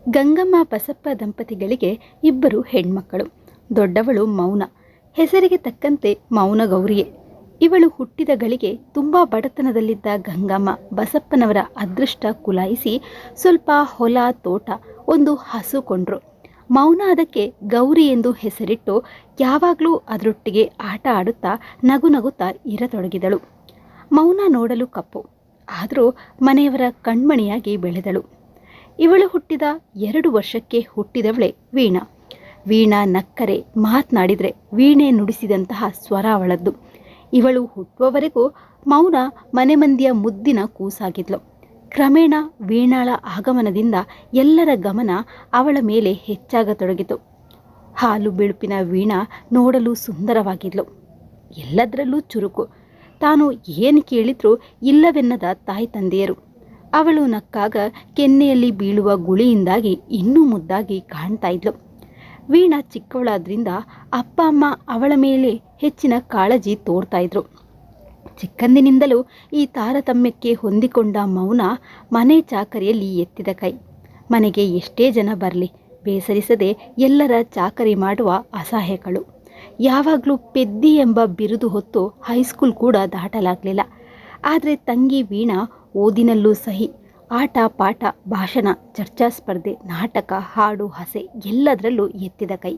ಗಂಗಮ್ಮ ಬಸಪ್ಪ ದಂಪತಿಗಳಿಗೆ ಇಬ್ಬರು ಹೆಣ್ಮಕ್ಕಳು. ದೊಡ್ಡವಳು ಮೌನ, ಹೆಸರಿಗೆ ತಕ್ಕಂತೆ ಮೌನ ಗೌರಿಯೇ. ಇವಳು ಹುಟ್ಟಿದ ಗಳಿಗೆ ತುಂಬ ಬಡತನದಲ್ಲಿದ್ದ ಗಂಗಮ್ಮ ಬಸಪ್ಪನವರ ಅದೃಷ್ಟ ಕುಲಾಯಿಸಿ ಸ್ವಲ್ಪ ಹೊಲ ತೋಟ ಒಂದು ಹಸು ಕೊಂಡ್ರು. ಮೌನ ಅದಕ್ಕೆ ಗೌರಿ ಎಂದು ಹೆಸರಿಟ್ಟು ಯಾವಾಗಲೂ ಅದರೊಟ್ಟಿಗೆ ಆಟ ಆಡುತ್ತಾ ನಗು ನಗುತ್ತಾ ಇರತೊಡಗಿದಳು. ಮೌನ ನೋಡಲು ಕಪ್ಪು, ಆದರೂ ಮನೆಯವರ ಕಣ್ಮಣಿಯಾಗಿ ಬೆಳೆದಳು. ಇವಳು ಹುಟ್ಟಿದ 2 ವರ್ಷಕ್ಕೆ ಹುಟ್ಟಿದವಳೆ ವೀಣಾ. ವೀಣಾ ನಕ್ಕರೆ, ಮಾತನಾಡಿದರೆ ವೀಣೆ ನುಡಿಸಿದಂತಹ ಸ್ವರ ಅವಳದ್ದು. ಇವಳು ಹುಟ್ಟುವವರೆಗೂ ಮೌನ ಮನೆ ಮಂದಿಯ ಮುದ್ದಿನ ಕೂಸಾಗಿದ್ಲು. ಕ್ರಮೇಣ ವೀಣಾಳ ಆಗಮನದಿಂದ ಎಲ್ಲರ ಗಮನ ಅವಳ ಮೇಲೆ ಹೆಚ್ಚಾಗತೊಡಗಿತು. ಹಾಲು ಬಿಳುಪಿನ ವೀಣಾ ನೋಡಲು ಸುಂದರವಾಗಿದ್ಲು, ಎಲ್ಲದರಲ್ಲೂ ಚುರುಕು. ತಾನು ಏನು ಕೇಳಿದ್ರೂ ಇಲ್ಲವೆನ್ನದ ತಾಯಿ ತಂದೆಯರು. ಅವಳು ನಕ್ಕಾಗ ಕೆನ್ನೆಯಲ್ಲಿ ಬೀಳುವ ಗುಳಿಯಿಂದಾಗಿ ಇನ್ನೂ ಮುದ್ದಾಗಿ ಕಾಣ್ತಾ ಇದ್ಲು. ವೀಣಾ ಚಿಕ್ಕವಳಾದ್ರಿಂದ ಅಪ್ಪ ಅಮ್ಮ ಅವಳ ಮೇಲೆ ಹೆಚ್ಚಿನ ಕಾಳಜಿ ತೋರ್ತಾ ಇದ್ರು. ಚಿಕ್ಕಂದಿನಿಂದಲೂ ಈ ತಾರತಮ್ಯಕ್ಕೆ ಹೊಂದಿಕೊಂಡ ಮೌನ ಮನೆ ಚಾಕರಿಯಲ್ಲಿ ಎತ್ತಿದ ಕೈ. ಮನೆಗೆ ಎಷ್ಟೇ ಜನ ಬರಲಿ ಬೇಸರಿಸದೆ ಎಲ್ಲರ ಚಾಕರಿ ಮಾಡುವ ಅಸಹಾಯಕಳು. ಯಾವಾಗಲೂ ಪೆದ್ದಿ ಎಂಬ ಬಿರುದು ಹೊತ್ತು ಹೈಸ್ಕೂಲ್ ಕೂಡ ದಾಟಲಾಗಲಿಲ್ಲ. ಆದರೆ ತಂಗಿ ವೀಣಾ ಓದಿನಲ್ಲೂ ಸಹಿ, ಆಟ ಪಾಠ, ಭಾಷಣ, ಚರ್ಚಾ ಸ್ಪರ್ಧೆ, ನಾಟಕ, ಹಾಡು, ಹಸೆ ಎಲ್ಲದರಲ್ಲೂ ಎತ್ತಿದ ಕೈ.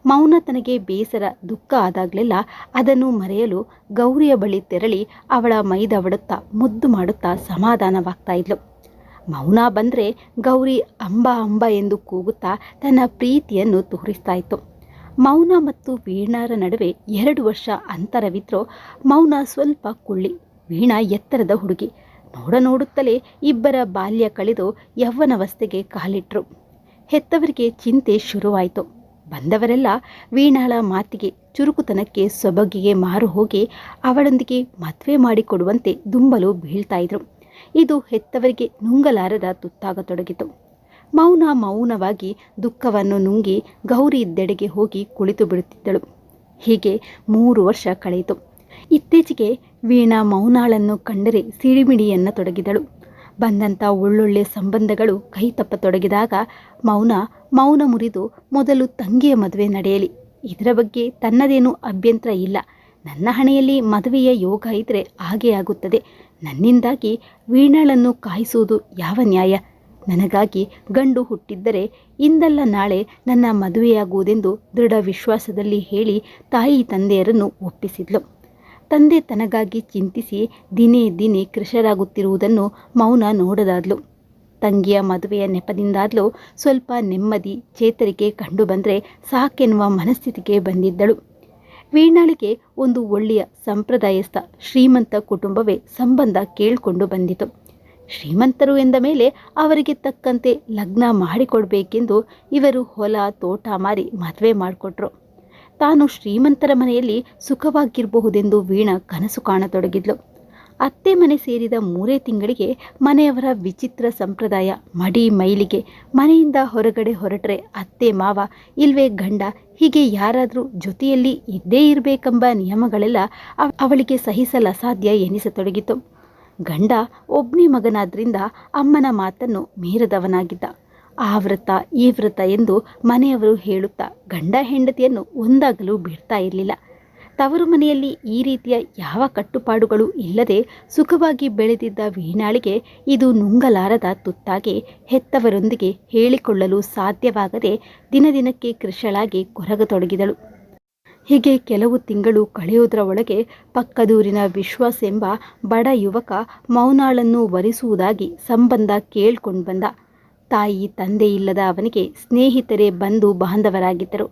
ಮೌನ ತನಗೆ ಬೇಸರ ದುಃಖ ಆದಾಗಲೆಲ್ಲ ಅದನ್ನು ಮರೆಯಲು ಗೌರಿಯ ಬಳಿ ತೆರಳಿ ಅವಳ ಮೈದವಡುತ್ತಾ ಮುದ್ದು ಮಾಡುತ್ತಾ ಸಮಾಧಾನವಾಗ್ತಾ ಇದ್ಲು. ಮೌನ ಬಂದರೆ ಗೌರಿ ಅಂಬ ಅಂಬ ಎಂದು ಕೂಗುತ್ತಾ ತನ್ನ ಪ್ರೀತಿಯನ್ನು ತೋರಿಸ್ತಾ ಇತ್ತು. ಮೌನ ಮತ್ತು ವೀಣಾರ ನಡುವೆ 2 ವರ್ಷ ಅಂತರವಿದ್ರೂ ಮೌನ ಸ್ವಲ್ಪ ಕುಳ್ಳಿ, ವೀಣಾ ಎತ್ತರದ ಹುಡುಗಿ. ನೋಡುತ್ತಲೇ ಇಬ್ಬರ ಬಾಲ್ಯ ಕಳೆದು ಯೌವನವಸ್ಥೆಗೆ ಕಾಲಿಟ್ರು. ಹೆತ್ತವರಿಗೆ ಚಿಂತೆ ಶುರುವಾಯಿತು. ಬಂದವರೆಲ್ಲ ವೀಣಾಳ ಮಾತಿಗೆ, ಚುರುಕುತನಕ್ಕೆ, ಸೊಬಗಿಗೆ ಮಾರು ಹೋಗಿ ಅವಳೊಂದಿಗೆ ಮದುವೆ ಮಾಡಿಕೊಡುವಂತೆ ದುಂಬಲು ಬೀಳ್ತಾ ಇದ್ರು. ಇದು ಹೆತ್ತವರಿಗೆ ನುಂಗಲಾರದ ತುತ್ತಾಗತೊಡಗಿತು. ಮೌನವಾಗಿ ದುಃಖವನ್ನು ನುಂಗಿ ಗೌರಿ ಇದ್ದೆಡೆಗೆ ಹೋಗಿ ಕುಳಿತು ಬಿಡುತ್ತಿದ್ದಳು. ಹೀಗೆ 3 ವರ್ಷ ಕಳೆಯಿತು. ಇತ್ತೀಚೆಗೆ ವೀಣಾ ಮೌನಾಳನ್ನು ಕಂಡರೆ ಸಿಡಿಮಿಡಿಯನ್ನ ತೊಡಗಿದಳು. ಬಂದಂಥ ಒಳ್ಳೊಳ್ಳೆ ಸಂಬಂಧಗಳು ಕೈ ತಪ್ಪತೊಡಗಿದಾಗ ಮೌನ ಮುರಿದು ಮೊದಲು ತಂಗಿಯ ಮದುವೆ ನಡೆಯಲಿ, ಇದರ ಬಗ್ಗೆ ತನ್ನದೇನೂ ಅಭ್ಯಂತರ ಇಲ್ಲ, ನನ್ನ ಹಣೆಯಲ್ಲಿ ಮದುವೆಯ ಯೋಗ ಇದ್ದರೆ ಹಾಗೇ ಆಗುತ್ತದೆ, ನನ್ನಿಂದಾಗಿ ವೀಣಾಳನ್ನು ಕಾಯಿಸುವುದು ಯಾವ ನ್ಯಾಯ, ನನಗಾಗಿ ಗಂಡು ಹುಟ್ಟಿದ್ದರೆ ಇಂದಲ್ಲ ನಾಳೆ ನನ್ನ ಮದುವೆಯಾಗುವುದೆಂದು ದೃಢ ವಿಶ್ವಾಸದಲ್ಲಿ ಹೇಳಿ ತಾಯಿ ತಂದೆಯರನ್ನು ಒಪ್ಪಿಸಿದ್ಲು. ತಂದೆ ತನಗಾಗಿ ಚಿಂತಿಸಿ ದಿನೇ ಕೃಶರಾಗುತ್ತಿರುವುದನ್ನು ಮೌನ ನೋಡದಾದ್ಲು. ತಂಗಿಯ ಮದುವೆಯ ನೆಪದಿಂದಾದ್ಲು ಸ್ವಲ್ಪ ನೆಮ್ಮದಿ ಚೇತರಿಕೆ ಕಂಡು ಬಂದರೆ ಸಾಕೆನ್ನುವ ಮನಸ್ಥಿತಿಗೆ ಬಂದಿದ್ದಳು. ವೀಣಾಳಿಗೆ ಒಂದು ಒಳ್ಳೆಯ ಸಂಪ್ರದಾಯಸ್ಥ ಶ್ರೀಮಂತ ಕುಟುಂಬವೇ ಸಂಬಂಧ ಕೇಳಿಕೊಂಡು ಬಂದಿತು. ಶ್ರೀಮಂತರು ಎಂದ ಮೇಲೆ ಅವರಿಗೆ ತಕ್ಕಂತೆ ಲಗ್ನ ಮಾಡಿಕೊಡ್ಬೇಕೆಂದು ಇವರು ಹೊಲ ತೋಟ ಮಾರಿ ಮದುವೆ ಮಾಡಿಕೊಟ್ರು. ತಾನು ಶ್ರೀಮಂತರ ಮನೆಯಲ್ಲಿ ಸುಖವಾಗಿರಬಹುದೆಂದು ವೀಣಾ ಕನಸು ಕಾಣತೊಡಗಿದ್ಲು. ಅತ್ತೆ ಮನೆ ಸೇರಿದ 3 ತಿಂಗಳಿಗೆ ಮನೆಯವರ ವಿಚಿತ್ರ ಸಂಪ್ರದಾಯ, ಮಡಿ ಮೈಲಿಗೆ, ಮನೆಯಿಂದ ಹೊರಗಡೆ ಹೊರಟ್ರೆ ಅತ್ತೆ ಮಾವ ಇಲ್ವೇ ಗಂಡ ಹೀಗೆ ಯಾರಾದರೂ ಜೊತೆಯಲ್ಲಿ ಇದ್ದೇ ಇರಬೇಕೆಂಬ ನಿಯಮಗಳೆಲ್ಲ ಅವಳಿಗೆ ಸಹಿಸಲು ಅಸಾಧ್ಯ ಎನಿಸತೊಡಗಿತು. ಗಂಡ ಒಬ್ಬನೇ ಮಗನಾದ್ರಿಂದ ಅಮ್ಮನ ಮಾತನ್ನು ಮೀರದವನಾಗಿದ್ದ. ಆ ವ್ರತ ಈ ವ್ರತ ಎಂದು ಮನೆಯವರು ಹೇಳುತ್ತಾ ಗಂಡ ಹೆಂಡತಿಯನ್ನು ಒಂದಾಗಲು ಬಿಡ್ತಾ ಇರಲಿಲ್ಲ. ತವರು ಮನೆಯಲ್ಲಿ ಈ ರೀತಿಯ ಯಾವ ಕಟ್ಟುಪಾಡುಗಳು ಇಲ್ಲದೆ ಸುಖವಾಗಿ ಬೆಳೆದಿದ್ದ ವೀಣಾಳಿಗೆ ಇದು ನುಂಗಲಾರದ ತುತ್ತಾಗಿ ಹೆತ್ತವರೊಂದಿಗೆ ಹೇಳಿಕೊಳ್ಳಲು ಸಾಧ್ಯವಾಗದೆ ದಿನಕ್ಕೆ ಕೃಶಳಾಗಿ ಕೊರಗತೊಡಗಿದಳು. ಹೀಗೆ ಕೆಲವು ತಿಂಗಳು ಕಳೆಯುವುದರ ಒಳಗೆ ಪಕ್ಕದೂರಿನ ವಿಶ್ವಾಸ ಎಂಬ ಬಡ ಯುವಕ ಮೌನಾಳನ್ನು ವರಿಸುವುದಾಗಿ ಸಂಬಂಧ ಕೇಳ್ಕೊಂಡು ಬಂದ. ತಾಯಿ ತಂದೆ ಇಲ್ಲದ ಅವನಿಗೆ ಸ್ನೇಹಿತರೇ ಬಂಧು ಬಾಂಧವರಾಗಿದ್ದರು.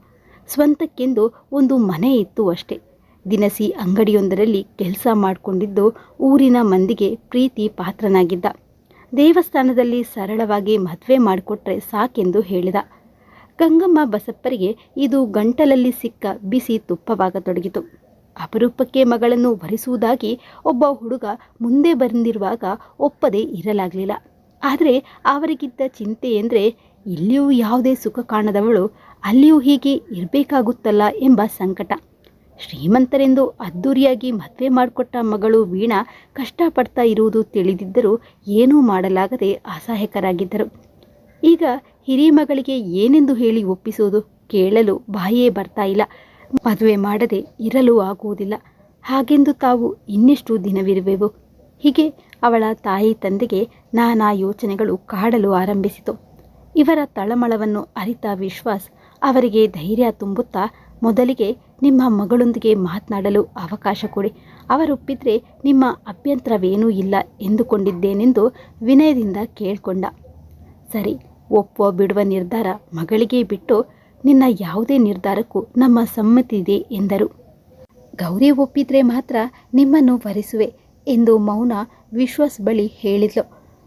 ಸ್ವಂತಕ್ಕೆಂದು ಒಂದು ಮನೆ ಇತ್ತು ಅಷ್ಟೆ. ದಿನಸಿ ಅಂಗಡಿಯೊಂದರಲ್ಲಿ ಕೆಲಸ ಮಾಡಿಕೊಂಡಿದ್ದು ಊರಿನ ಮಂದಿಗೆ ಪ್ರೀತಿ ಪಾತ್ರನಾಗಿದ್ದ. ದೇವಸ್ಥಾನದಲ್ಲಿ ಸರಳವಾಗಿ ಮದುವೆ ಮಾಡಿಕೊಟ್ರೆ ಸಾಕೆಂದು ಹೇಳಿದ. ಗಂಗಮ್ಮ ಬಸಪ್ಪರಿಗೆ ಇದು ಗಂಟಲಲ್ಲಿ ಸಿಕ್ಕ ಬಿಸಿ ತುಪ್ಪವಾಗತೊಡಗಿತು. ಅಪರೂಪಕ್ಕೆ ಮಗಳನ್ನು ವರಿಸುವುದಾಗಿ ಒಬ್ಬ ಹುಡುಗ ಮುಂದೆ ಬಂದಿರುವಾಗ ಒಪ್ಪದೇ ಇರಲಾಗಲಿಲ್ಲ. ಆದರೆ ಅವರಿಗಿದ್ದ ಚಿಂತೆ ಎಂದರೆ ಇಲ್ಲಿಯೂ ಯಾವುದೇ ಸುಖ ಕಾಣದವಳು ಅಲ್ಲಿಯೂ ಹೀಗೆ ಇರಬೇಕಾಗುತ್ತಲ್ಲ ಎಂಬ ಸಂಕಟ. ಶ್ರೀಮಂತರೆಂದು ಅದ್ದೂರಿಯಾಗಿ ಮದುವೆ ಮಾಡಿಕೊಟ್ಟ ಮಗಳು ವೀಣಾ ಕಷ್ಟಪಡ್ತಾ ಇರುವುದು ತಿಳಿದಿದ್ದರೂ ಏನೂ ಮಾಡಲಾಗದೆ ಅಸಹಾಯಕರಾಗಿದ್ದರು. ಈಗ ಹಿರಿಮಗಳಿಗೆ ಏನೆಂದು ಹೇಳಿ ಒಪ್ಪಿಸುವುದು? ಕೇಳಲು ಬಾಯೇ ಬರ್ತಾ ಇಲ್ಲ. ಮದುವೆ ಮಾಡದೆ ಇರಲು ಆಗುವುದಿಲ್ಲ. ಹಾಗೆಂದು ತಾವು ಇನ್ನೆಷ್ಟು ದಿನವಿರುವೆವು? ಹೀಗೆ ಅವಳ ತಾಯಿ ತಂದೆಗೆ ನಾನಾ ಯೋಚನೆಗಳು ಕಾಡಲು ಆರಂಭಿಸಿತು. ಇವರ ತಳಮಳವನ್ನು ಅರಿತ ವಿಶ್ವಾಸ್ ಅವರಿಗೆ ಧೈರ್ಯ ತುಂಬುತ್ತಾ, ಮೊದಲಿಗೆ ನಿಮ್ಮ ಮಗಳೊಂದಿಗೆ ಮಾತನಾಡಲು ಅವಕಾಶ ಕೊಡಿ. ಅವರೊಪ್ಪಿದ್ರೆ ನಿಮ್ಮ ಅಭ್ಯಂತರವೇನೂ ಇಲ್ಲ ಎಂದುಕೊಂಡಿದ್ದೇನೆಂದು ವಿನಯದಿಂದ ಕೇಳ್ಕೊಂಡ. ಸರಿ, ಒಪ್ಪುವ ಬಿಡುವ ನಿರ್ಧಾರ ಮಗಳಿಗೆ ಬಿಟ್ಟು ನಿನ್ನ ಯಾವುದೇ ನಿರ್ಧಾರಕ್ಕೂ ನಮ್ಮ ಸಮ್ಮತಿ ಇದೆ ಎಂದರು. ಗೌರಿ ಒಪ್ಪಿದ್ರೆ ಮಾತ್ರ ನಿಮ್ಮನ್ನು ವರಿಸುವೆ ಎಂದು ಮೌನ ವಿಶ್ವಾಸ್ ಬಳಿ ಹೇಳಿದ್ಲು.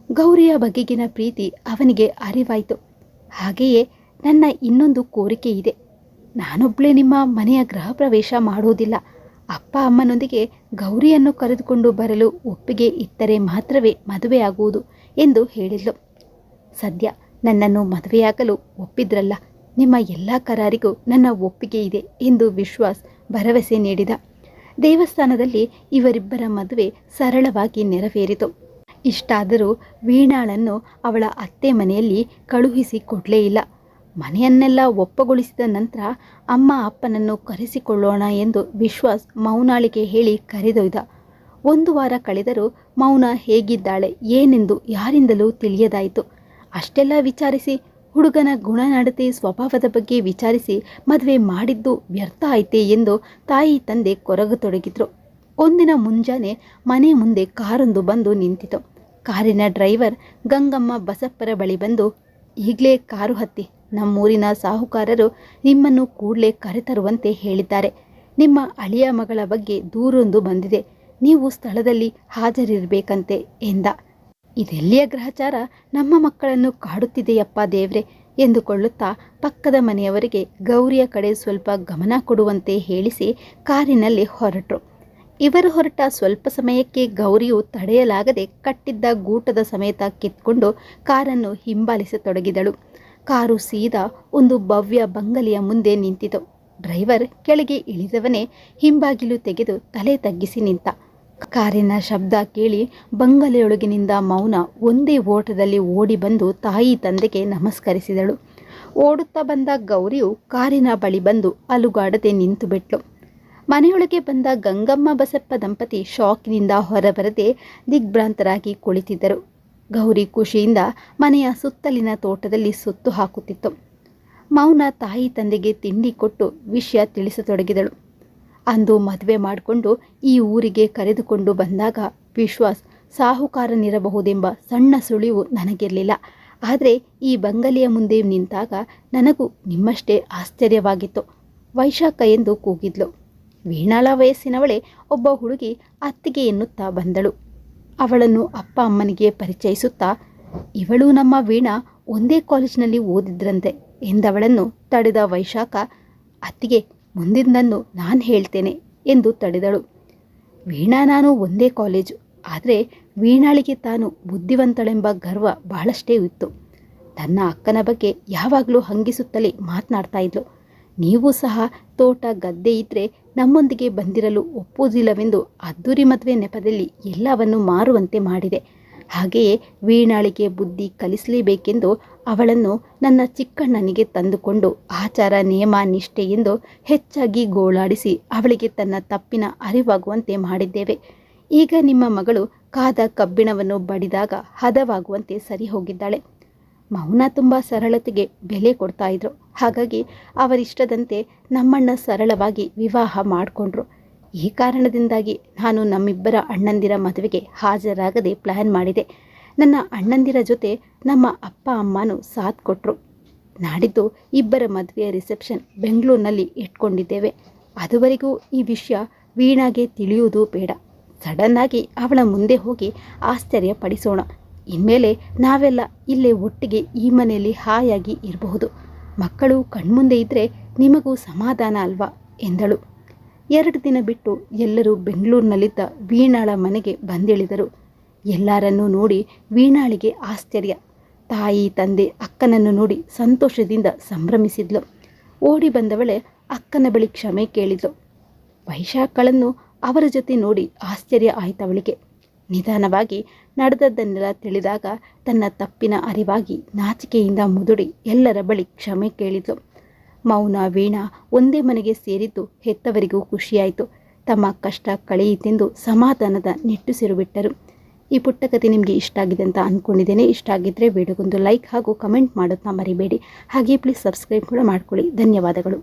ಗೌರಿಯ ಬಗೆಗಿನ ಪ್ರೀತಿ ಅವನಿಗೆ ಅರಿವಾಯಿತು. ಹಾಗೆಯೇ ನನ್ನ ಇನ್ನೊಂದು ಕೋರಿಕೆ ಇದೆ. ನಾನೊಬ್ಬಳೇ ನಿಮ್ಮ ಮನೆಯ ಗೃಹ ಪ್ರವೇಶ ಮಾಡುವುದಿಲ್ಲ. ಅಪ್ಪ ಅಮ್ಮನೊಂದಿಗೆ ಗೌರಿಯನ್ನು ಕರೆದುಕೊಂಡು ಬರಲು ಒಪ್ಪಿಗೆ ಇತ್ತರೆ ಮಾತ್ರವೇ ಮದುವೆಯಾಗುವುದು ಎಂದು ಹೇಳಿದ್ಲು. ಸದ್ಯ ನನ್ನನ್ನು ಮದುವೆಯಾಗಲು ಒಪ್ಪಿದ್ರಲ್ಲ, ನಿಮ್ಮ ಎಲ್ಲ ಕರಾರಿಗೂ ನನ್ನ ಒಪ್ಪಿಗೆ ಇದೆ ಎಂದು ವಿಶ್ವಾಸ್ ಭರವಸೆ ನೀಡಿದ. ದೇವಸ್ಥಾನದಲ್ಲಿ ಇವರಿಬ್ಬರ ಮದುವೆ ಸರಳವಾಗಿ ನೆರವೇರಿತು. ಇಷ್ಟಾದರೂ ವೀಣಾಳನ್ನು ಅವಳ ಅತ್ತೆ ಮನೆಯಲ್ಲಿ ಕಳುಹಿಸಿ ಕೊಡಲೇ ಇಲ್ಲ. ಮನೆಯನ್ನೆಲ್ಲ ಒಪ್ಪಗೊಳಿಸಿದ ನಂತರ ಅಮ್ಮ ಅಪ್ಪನನ್ನು ಕರೆಸಿಕೊಳ್ಳೋಣ ಎಂದು ವಿಶ್ವಾಸ್ ಮೌನಾಳಿಗೆ ಹೇಳಿ ಕರೆದೊಯ್ದ. 1 ವಾರ ಕಳೆದರೂ ಮೌನ ಹೇಗಿದ್ದಾಳೆ ಏನೆಂದು ಯಾರಿಂದಲೂ ತಿಳಿಯದಾಯಿತು. ಅಷ್ಟೆಲ್ಲ ವಿಚಾರಿಸಿ, ಹುಡುಗನ ಗುಣನಡತೆ ಸ್ವಭಾವದ ಬಗ್ಗೆ ವಿಚಾರಿಸಿ ಮದುವೆ ಮಾಡಿದ್ದು ವ್ಯರ್ಥ ಆಯ್ತೆ ಎಂದು ತಾಯಿ ತಂದೆ ಕೊರಗತೊಡಗಿದ್ರು. ಒಂದಿನ ಮುಂಜಾನೆ ಮನೆ ಮುಂದೆ ಕಾರೊಂದು ಬಂದು ನಿಂತಿತು. ಕಾರಿನ ಡ್ರೈವರ್ ಗಂಗಮ್ಮ ಬಸಪ್ಪರ ಬಳಿ ಬಂದು, ಈಗಲೇ ಕಾರು ಹತ್ತಿ, ನಮ್ಮೂರಿನ ಸಾಹುಕಾರರು ನಿಮ್ಮನ್ನು ಕೂಡಲೇ ಕರೆತರುವಂತೆ ಹೇಳಿದ್ದಾರೆ. ನಿಮ್ಮ ಅಳಿಯ ಮಗಳ ಬಗ್ಗೆ ದೂರೊಂದು ಬಂದಿದೆ. ನೀವು ಸ್ಥಳದಲ್ಲಿ ಹಾಜರಿರಬೇಕಂತೆ ಎಂದ. ಇದೆಲ್ಲಿಯ ಗ್ರಹಚಾರ ನಮ್ಮ ಮಕ್ಕಳನ್ನು ಕಾಡುತ್ತಿದೆಯಪ್ಪ ದೇವ್ರೆ ಎಂದುಕೊಳ್ಳುತ್ತಾ ಪಕ್ಕದ ಮನೆಯವರಿಗೆ ಗೌರಿಯ ಕಡೆ ಸ್ವಲ್ಪ ಗಮನ ಕೊಡುವಂತೆ ಹೇಳಿಸಿ ಕಾರಿನಲ್ಲಿ ಹೊರಟರು. ಇವರು ಹೊರಟ ಸ್ವಲ್ಪ ಸಮಯಕ್ಕೆ ಗೌರಿಯು ತಡೆಯಲಾಗದೆ ಕಟ್ಟಿದ್ದ ಗೂಟದ ಸಮೇತ ಕಿತ್ಕೊಂಡು ಕಾರನ್ನು ಹಿಂಬಾಲಿಸತೊಡಗಿದಳು. ಕಾರು ಸೀದಾ ಒಂದು ಭವ್ಯ ಬಂಗಲೆಯ ಮುಂದೆ ನಿಂತಿತು. ಡ್ರೈವರ್ ಕೆಳಗೆ ಇಳಿದವನೇ ಹಿಂಬಾಗಿಲು ತೆಗೆದು ತಲೆ ತಗ್ಗಿಸಿ ನಿಂತ. ಕಾರಿನ ಶಬ್ದ ಕೇಳಿ ಬಂಗಲೆಯೊಳಗಿನಿಂದ ಮೌನ ಒಂದೇ ಓಟದಲ್ಲಿ ಓಡಿ ಬಂದು ತಾಯಿ ತಂದೆಗೆ ನಮಸ್ಕರಿಸಿದಳು. ಓಡುತ್ತಾ ಬಂದ ಗೌರಿಯು ಕಾರಿನ ಬಳಿ ಬಂದು ಅಲುಗಾಡದೆ ನಿಂತು ಬಿಟ್ಲು. ಮನೆಯೊಳಗೆ ಬಂದ ಗಂಗಮ್ಮ ಬಸಪ್ಪ ದಂಪತಿ ಶಾಕಿನಿಂದ ಹೊರಬರದೆ ದಿಗ್ಭ್ರಾಂತರಾಗಿ ಕುಳಿತಿದ್ದರು. ಗೌರಿ ಖುಷಿಯಿಂದ ಮನೆಯ ಸುತ್ತಲಿನ ತೋಟದಲ್ಲಿ ಸುತ್ತು ಹಾಕುತ್ತಿತ್ತು. ಮೌನ ತಾಯಿ ತಂದೆಗೆ ತಿಂಡಿ ಕೊಟ್ಟು ವಿಷಯ ತಿಳಿಸತೊಡಗಿದಳು. ಅಂದು ಮದುವೆ ಮಾಡಿಕೊಂಡು ಈ ಊರಿಗೆ ಕರೆದುಕೊಂಡು ಬಂದಾಗ ವಿಶ್ವಾಸ್ ಸಾಹುಕಾರನಿರಬಹುದೆಂಬ ಸಣ್ಣ ಸುಳಿವು ನನಗಿರಲಿಲ್ಲ. ಆದರೆ ಈ ಬಂಗಲೆಯ ಮುಂದೆ ನಿಂತಾಗ ನನಗೂ ನಿಮ್ಮಷ್ಟೇ ಆಶ್ಚರ್ಯವಾಗಿತ್ತು. ವೈಶಾಖ ಎಂದು ಕೂಗಿದ್ಲು. ವೀಣಾಳ ವಯಸ್ಸಿನವಳೆ ಒಬ್ಬ ಹುಡುಗಿ ಅತ್ತಿಗೆ ಎನ್ನುತ್ತಾ ಬಂದಳು. ಅವಳನ್ನು ಅಪ್ಪ ಅಮ್ಮನಿಗೆ ಪರಿಚಯಿಸುತ್ತಾ, ಇವಳು ನಮ್ಮ ವೀಣಾ ಒಂದೇ ಕಾಲೇಜಿನಲ್ಲಿ ಓದಿದ್ರಂತೆ ಎಂದವಳನ್ನು ತಡೆದ ವೈಶಾಖ, ಅತ್ತಿಗೆ ಮುಂದಿನದನ್ನು ನಾನು ಹೇಳ್ತೇನೆ ಎಂದು ತಡೆದಳು. ವೀಣಾ ನಾನು ಒಂದೇ ಕಾಲೇಜು, ಆದರೆ ವೀಣಾಳಿಗೆ ತಾನು ಬುದ್ಧಿವಂತಳೆಂಬ ಗರ್ವ ಬಹಳಷ್ಟೇ ಇತ್ತು. ತನ್ನ ಅಕ್ಕನ ಬಗ್ಗೆ ಯಾವಾಗಲೂ ಹಂಗಿಸುತ್ತಲೇ ಮಾತನಾಡ್ತಾ ಇದ್ಲು. ನೀವು ಸಹ ತೋಟ ಗದ್ದೆ ಇದ್ದರೆ ನಮ್ಮೊಂದಿಗೆ ಬಂದಿರಲು ಒಪ್ಪುವುದಿಲ್ಲವೆಂದು ಅದ್ದೂರಿ ಮದುವೆ ನೆಪದಲ್ಲಿ ಎಲ್ಲವನ್ನು ಮಾರುವಂತೆ ಮಾಡಿದೆ. ಹಾಗೆಯೇ ವೀಣಾಳಿಗೆ ಬುದ್ಧಿ ಕಲಿಸಲೇಬೇಕೆಂದು ಅವಳನ್ನು ನನ್ನ ಚಿಕ್ಕಣ್ಣನಿಗೆ ತಂದುಕೊಂಡು ಆಚಾರ ನಿಯಮ ನಿಷ್ಠೆ ಎಂದು ಹೆಚ್ಚಾಗಿ ಗೋಳಾಡಿಸಿ ಅವಳಿಗೆ ತನ್ನ ತಪ್ಪಿನ ಅರಿವಾಗುವಂತೆ ಮಾಡಿದ್ದೇವೆ. ಈಗ ನಿಮ್ಮ ಮಗಳು ಕಾದ ಕಬ್ಬಿಣವನ್ನು ಬಡಿದಾಗ ಹದವಾಗುವಂತೆ ಸರಿ ಹೋಗಿದ್ದಾಳೆ. ಮೌನ ತುಂಬ ಸರಳತೆಗೆ ಬೆಲೆ ಕೊಡ್ತಾ ಇದ್ರು. ಹಾಗಾಗಿ ಅವರಿಷ್ಟದಂತೆ ನಮ್ಮಣ್ಣ ಸರಳವಾಗಿ ವಿವಾಹ ಮಾಡಿಕೊಂಡ್ರು. ಈ ಕಾರಣದಿಂದಾಗಿ ನಾನು ನಮ್ಮಿಬ್ಬರ ಅಣ್ಣಂದಿರ ಮದುವೆಗೆ ಹಾಜರಾಗದೆ ಪ್ಲ್ಯಾನ್ ಮಾಡಿದೆ. ನನ್ನ ಅಣ್ಣಂದಿರ ಜೊತೆ ನಮ್ಮ ಅಪ್ಪ ಅಮ್ಮನೂ ಸಾಥ್ ಕೊಟ್ಟರು. ನಾಡಿದ್ದು ಇಬ್ಬರ ಮದುವೆಯ ರಿಸೆಪ್ಷನ್ ಬೆಂಗಳೂರಿನಲ್ಲಿ ಇಟ್ಕೊಂಡಿದ್ದೇವೆ. ಅದುವರೆಗೂ ಈ ವಿಷಯ ವೀಣಾಗೆ ತಿಳಿಯುವುದು ಬೇಡ. ಸಡನ್ನಾಗಿ ಅವಳ ಮುಂದೆ ಹೋಗಿ ಆಶ್ಚರ್ಯಪಡಿಸೋಣ. ಇನ್ಮೇಲೆ ನಾವೆಲ್ಲ ಇಲ್ಲೇ ಒಟ್ಟಿಗೆ ಈ ಮನೆಯಲ್ಲಿ ಹಾಯಾಗಿ ಇರಬಹುದು. ಮಕ್ಕಳು ಕಣ್ಮುಂದೆ ಇದ್ದರೆ ನಿಮಗೂ ಸಮಾಧಾನ ಅಲ್ವಾ ಎಂದಳು. 2 ದಿನ ಬಿಟ್ಟು ಎಲ್ಲರೂ ಬೆಂಗಳೂರಿನಲ್ಲಿದ್ದ ವೀಣಾಳ ಮನೆಗೆ ಬಂದಿಳಿದರು. ಎಲ್ಲರನ್ನೂ ನೋಡಿ ವೀಣಾಳಿಗೆ ಆಶ್ಚರ್ಯ. ತಾಯಿ ತಂದೆ ಅಕ್ಕನನ್ನು ನೋಡಿ ಸಂತೋಷದಿಂದ ಸಂಭ್ರಮಿಸಿದ್ಲು. ಓಡಿ ಬಂದವಳೆ ಅಕ್ಕನ ಬಳಿ ಕ್ಷಮೆ ಕೇಳಿದ್ಲು. ವೈಶಾಖಳನ್ನು ಅವರ ಜೊತೆ ನೋಡಿ ಆಶ್ಚರ್ಯ ಆಯ್ತವಳಿಗೆ. ನಿಧಾನವಾಗಿ ನಡೆದದ್ದನ್ನೆಲ್ಲ ತಿಳಿದಾಗ ತನ್ನ ತಪ್ಪಿನ ಅರಿವಾಗಿ ನಾಚಿಕೆಯಿಂದ ಮುದುಡಿ ಎಲ್ಲರ ಬಳಿ ಕ್ಷಮೆ ಕೇಳಿದ್ಲು. ಮೌನ ವೀಣಾ ಒಂದೇ ಮನೆಗೆ ಸೇರಿದ್ದು ಹೆತ್ತವರಿಗೂ ಖುಷಿಯಾಯಿತು. ತಮ್ಮ ಕಷ್ಟ ಕಳೆಯಿತೆಂದು ಸಮಾಧಾನದ ನಿಟ್ಟುಸಿರು ಬಿಟ್ಟರು. ಈ ಪುಟ್ಟ ಕಥೆ ನಿಮಗೆ ಇಷ್ಟ ಆಗಿದೆ ಅಂತ ಅಂದ್ಕೊಂಡಿದ್ದೇನೆ. ಇಷ್ಟ ಆಗಿದ್ದರೆ ವಿಡಿಯೋಗೊಂದು ಲೈಕ್ ಹಾಗೂ ಕಮೆಂಟ್ ಮಾಡೋದನ್ನ ಮರಿಬೇಡಿ. ಹಾಗೆ ಪ್ಲೀಸ್ ಸಬ್ಸ್ಕ್ರೈಬ್ ಕೂಡ ಮಾಡ್ಕೊಳ್ಳಿ. ಧನ್ಯವಾದಗಳು.